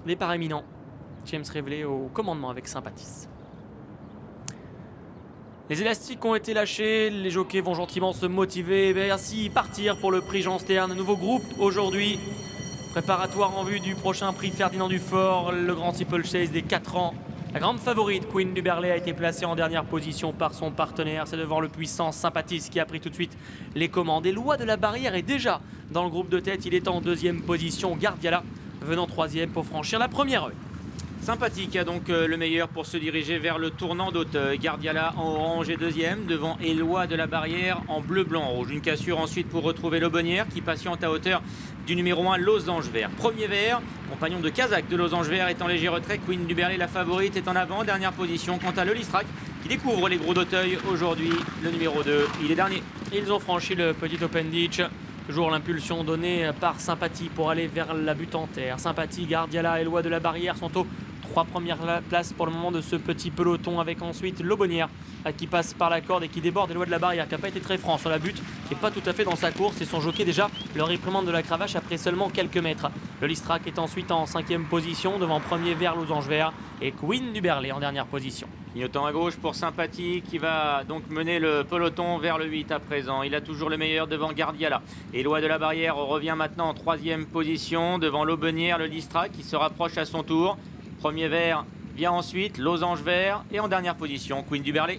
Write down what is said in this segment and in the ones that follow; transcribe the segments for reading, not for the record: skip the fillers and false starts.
Départ imminent. James Reveley au commandement avec Sympathis. Les élastiques ont été lâchés, les jockeys vont gentiment se motiver et ainsi partir pour le prix Jean Stern. Nouveau groupe aujourd'hui, préparatoire en vue du prochain prix Ferdinand Dufort, le grand steeplechase des 4 ans. La grande favorite, Queen du Berlay, a été placée en dernière position par son partenaire. C'est devant le puissant Sympathis qui a pris tout de suite les commandes. Et Loi de la Barrière est déjà dans le groupe de tête. Il est en deuxième position. Gardiala venant troisième pour franchir la première rue. Sympathique a donc le meilleur pour se diriger vers le tournant d'Auteuil. Gardiala en orange est deuxième, devant Éloi de la Barrière en bleu, blanc, rouge. Une cassure ensuite pour retrouver Lobonnière qui patiente à hauteur du numéro 1, Losange Vert. Premier vert, compagnon de Kazakh de Losange Vert est en léger retrait. Queen du Berlay, la favorite, est en avant, dernière position. Quant à Lolistrac qui découvre les gros d'Auteuil aujourd'hui, le numéro 2, il est dernier. Ils ont franchi le petit Open Ditch. Toujours l'impulsion donnée par Sympathie pour aller vers la butte en terre. Sympathie, Gardiala et Loi de la Barrière sont aux 3 premières places pour le moment de ce petit peloton, avec ensuite Lobonnière qui passe par la corde et qui déborde Éloi de la Barrière, qui n'a pas été très franc sur la butte, qui n'est pas tout à fait dans sa course, et son jockey déjà leur réprimande de la cravache après seulement quelques mètres. Le Listrac est ensuite en 5e position devant premier vert Losange Vert et Queen du Berlay en dernière position. Clignotant à gauche pour Sympathie qui va donc mener le peloton vers le 8 à présent. Il a toujours le meilleur devant Gardiala. Éloi de la Barrière revient maintenant en 3e position devant Lobonnière, le Listrac qui se rapproche à son tour. Premier vert vient ensuite, Losange Vert et en dernière position, Queen du Berlay.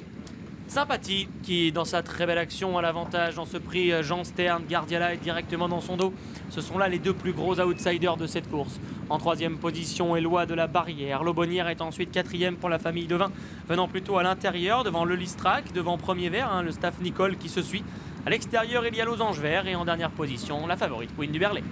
Sympathie qui, dans sa très belle action, a l'avantage dans ce prix Jean Stern. Gardiala est directement dans son dos. Ce sont là les deux plus gros outsiders de cette course. En 3e position, Éloi de la Barrière. Lobonnière est ensuite 4e pour la famille Devin, venant plutôt à l'intérieur devant le Listrac, devant premier vert, le staff Nicole qui se suit. À l'extérieur, il y a Losange Vert et en dernière position, la favorite Queen du Berlay.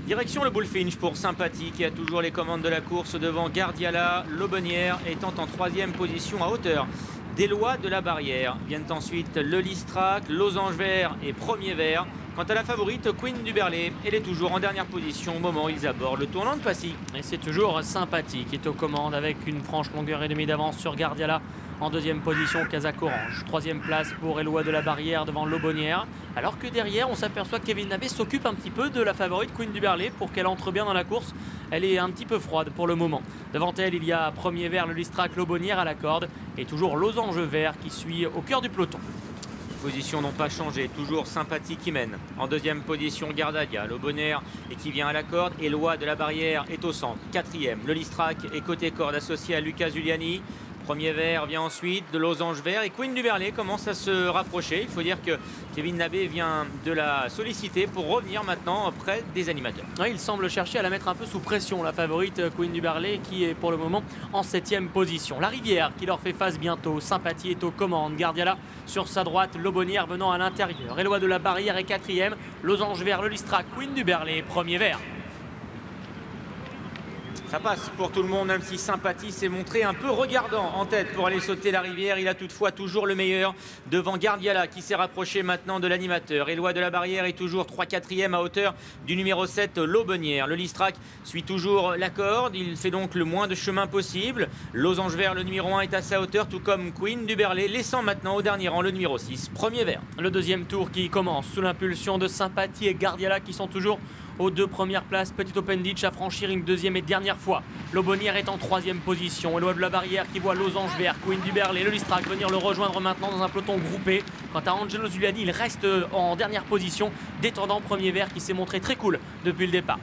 Direction le Bullfinch pour Sympathie qui a toujours les commandes de la course devant Gardiala. Lobonnière étant en 3e position à hauteur d'Éloi de la Barrière. Viennent ensuite le Listrac, Losange Vert et premier vert. Quant à la favorite, Queen du Berlay, elle est toujours en dernière position au moment où ils abordent le tournant de Passy. Et c'est toujours Sympathie qui est aux commandes avec une franche longueur et demie d'avance sur Gardiala. En 2e position, Kazakh Orange. 3e place pour Éloi de la Barrière devant Lobonnière. Alors que derrière, on s'aperçoit que Kevin Nabé s'occupe un petit peu de la favorite Queen du Berlay pour qu'elle entre bien dans la course. Elle est un petit peu froide pour le moment. Devant elle, il y a premier vert, le Listrac, Lobonnière à la corde. Et toujours Losange Vert qui suit au cœur du peloton. Positions n'ont pas changé, toujours Sympathie qui mène. En 2e position, Gardalia, Lobonnière et qui vient à la corde. Éloi de la Barrière est au centre. 4e, le Listrac est côté corde associé à Lucas Giuliani. Premier vert vient ensuite de Losange Vert et Queen du Berlay commence à se rapprocher. Il faut dire que Kevin Nabé vient de la solliciter pour revenir maintenant près des animateurs. Ouais, il semble chercher à la mettre un peu sous pression, la favorite Queen du Berlay qui est pour le moment en 7e position. La Rivière qui leur fait face bientôt. Sympathie est aux commandes. Gardiala sur sa droite, Lobonnière venant à l'intérieur. Éloi de la Barrière est 4e. Losange Vert, le Listrac, Queen du Berlay, premier vert. Ça passe pour tout le monde, même si Sympathie s'est montré un peu regardant en tête pour aller sauter la rivière. Il a toutefois toujours le meilleur devant Gardiala qui s'est rapproché maintenant de l'animateur. Éloi de la Barrière est toujours 3/4e à hauteur du numéro 7, Lobonnière. Le Listrac suit toujours la corde. Il fait donc le moins de chemin possible. Losange Vert, le numéro 1, est à sa hauteur, tout comme Queen du Berlay, laissant maintenant au dernier rang le numéro 6, premier vert. Le 2e tour qui commence sous l'impulsion de Sympathie et Gardiala qui sont toujours aux 2 premières places. Petit Open Ditch à franchir une 2e et dernière fois. Lobonnière est en 3e position. Éloi de la Barrière qui voit Losange Vert, Queen du Berlay, le Listrac venir le rejoindre maintenant dans un peloton groupé. Quant à Angelo Giuliani, il reste en dernière position, détendant premier vert qui s'est montré très cool depuis le départ.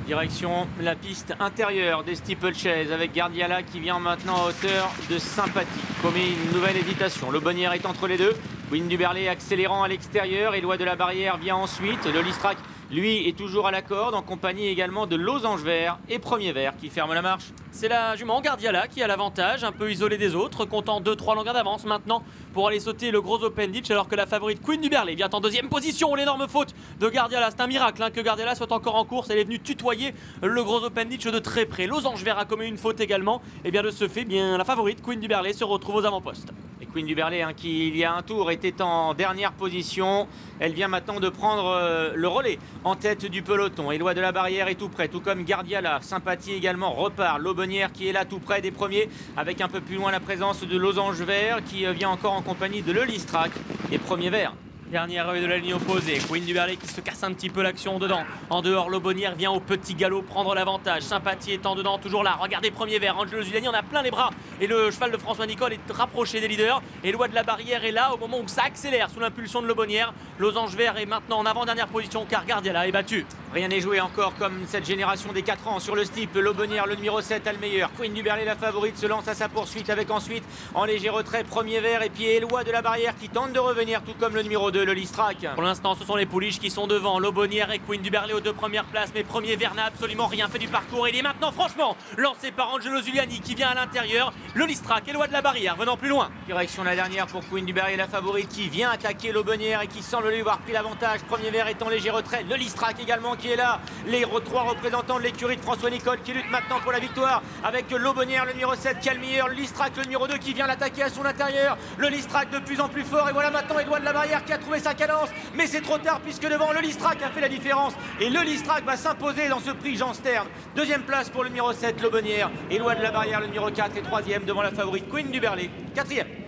Direction la piste intérieure des steeplechase avec Gardiala qui vient maintenant à hauteur de Sympathie. Commet une nouvelle hésitation. Lobonnière est entre les deux. Queen du Berlay accélérant à l'extérieur. Éloi de la Barrière vient ensuite. Le Listrac, lui, est toujours à la corde en compagnie également de Losange Vert et premier vert qui ferme la marche. C'est la jument Gardiala qui a l'avantage, un peu isolée des autres, comptant 2-3 longueurs d'avance maintenant pour aller sauter le gros Open Ditch, alors que la favorite Queen du Berlay vient en 2e position. L'énorme faute de Gardiala, c'est un miracle que Gardiala soit encore en course. Elle est venue tutoyer le gros Open Ditch de très près. Losange Vert a commis une faute également. Et bien de ce fait, bien la favorite Queen du Berlay se retrouve aux avant-postes. Et Queen du Berlay, qui il y a un tour était en dernière position, elle vient maintenant de prendre le relais en tête du peloton. Éloi de la Barrière est tout près, tout comme Gardiala. Sympathie également repart. Lobonnière qui est là tout près des premiers, avec un peu plus loin la présence de Losange Vert qui vient encore en compagnie de le Listrac et premier vert. Dernier œil de la ligne opposée, Queen du Berlay qui se casse un petit peu l'action dedans. En dehors, Lobonnière vient au petit galop prendre l'avantage. Sympathie étant dedans, toujours là. Regardez, premier vert, Angelo Zuliani en a plein les bras. Et le cheval de François Nicole est rapproché des leaders. Éloi de la Barrière est là au moment où ça accélère sous l'impulsion de Lobonnière. Losange vert est maintenant en avant-dernière position car Gardiala est battu. Rien n'est joué encore comme cette génération des 4 ans sur le steeple. Lobonnière, le numéro 7, a le meilleur. Queen du Berlay, la favorite, se lance à sa poursuite avec ensuite en léger retrait, premier vert. Et puis Éloi de la Barrière qui tente de revenir, tout comme le numéro 2, le Listrac. Pour l'instant, ce sont les pouliches qui sont devant. Lobonnière et Queen du Berlay aux 2 premières places. Mais premier vert n'a absolument rien fait du parcours. Il est maintenant franchement lancé par Angelo Zuliani qui vient à l'intérieur. Le Listrac, Éloi de la Barrière venant plus loin. Direction la dernière pour Queen du Berlay, la favorite qui vient attaquer Lobonnière et qui semble lui avoir pris l'avantage. Premier vert est en léger retrait. Le Listrac également qui est là. Les 3 représentants de l'écurie de François Nicole qui luttent maintenant pour la victoire. Avec Lobonnière, le numéro 7 qui a le meilleur. Le Listrac, le numéro 2 qui vient l'attaquer à son intérieur. Le Listrac de plus en plus fort. Et voilà maintenant Éloi de la Barrière qui a trouvé sa cadence. Mais c'est trop tard puisque devant le Listrac a fait la différence. Et le Listrac va s'imposer dans ce prix Jean Stern. Deuxième place pour le numéro 7, Lobonnière. Éloi de la Barrière, le numéro 4 et troisième devant la favorite Queen du Berlay. Quatrième.